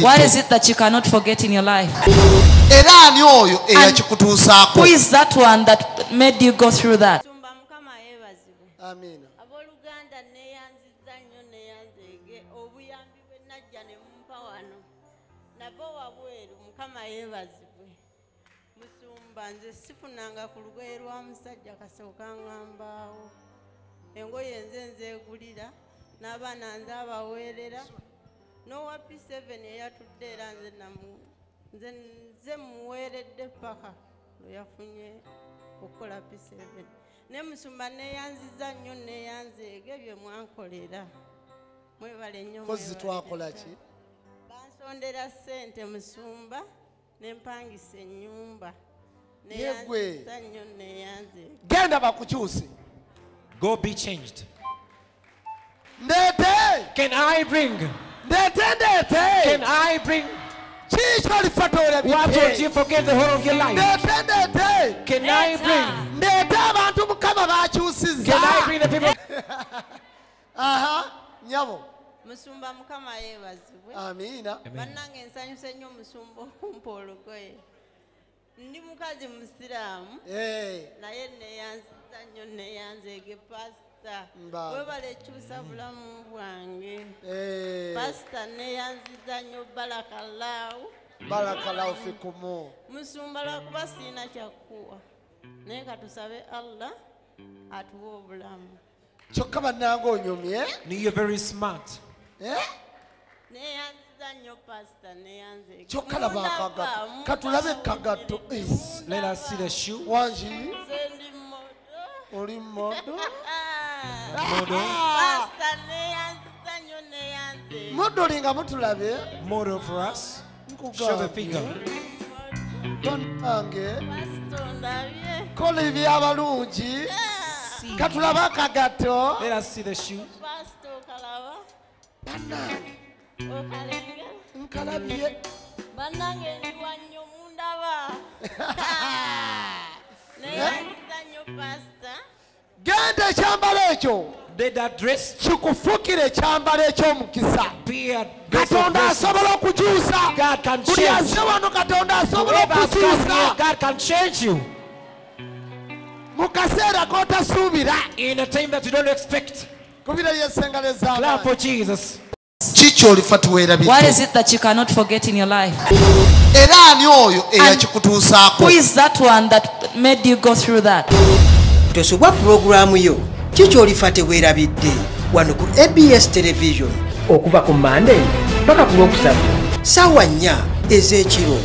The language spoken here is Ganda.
What is it that you cannot forget in your life? And who is that one that made you go through that? Amen. Nze sifunanga ku lugoye lwa musajja kasooka ngambaawo engoye nze nzeegulira n'abaana nze abaweerera n'owa P7 eyatudde era nze muweeredde paka lwe yafunye okukola P7 ne Musumba neeyanziza nnyo neeyanzeege bye mwankolera mwebale nnyo kozi twakola ki bansondera ssente Musumba n'empangisa ennyumba. Genda bakukyuse. Go be changed. Ndete. Can I bring? Ndete. Can I bring? Why don't you forget the whole of your life? Ndete. Can I bring? Ndete abantu mukama bakyusiza. Can I bring the people? Aha, nyabo. Musumba mukama yeebazibwe. Amina. Bannange nsanyuse nnyo Musumba okumpa olugoye. Ndi mukazi musiraamu naye neeyanziza nnyo neeyanzeege pasita webala ekyusa bulamu bwange pasita neeyanziza nnyo barakallahu fikumu Musumba lwakuba siina kyakkuwa naye katusabe Allah atuwa obulamu kyokka bannange onyumye. You're very smart. Chokalaba kagato. Katulabe kagato. Let us see the shoe. Wanji. Oli modo. Modelinga mutulabe. Model for us. Show the figure. Donange. Kola ebyabalungi. Katulaba kagato. Let us see the shoe. Banange. Nkalabye. Banange ndiwanyo mundaba. Neyanzanyo pasta. Genda ekyambalo ekyo. Did that dress? Kikufukire ekyambalo eky'omukisa. Katonda asobola okukyusa. God can change. Buli azze wano Katonda asobola okukyusa. God can change you. Mu kaseera k'otasuubira. In a time that you don't expect. Kubira yesengalo ez'amaanyi. Clap for Jesus. What is it that you cannot forget in your life? And who is that one that made you go through that? Tosobwa programu yo kikyolifa teweerabidde wano ku ABS television okuva ku Monday paka ku Lwokusatu ssaawa 4 ez'ekiro.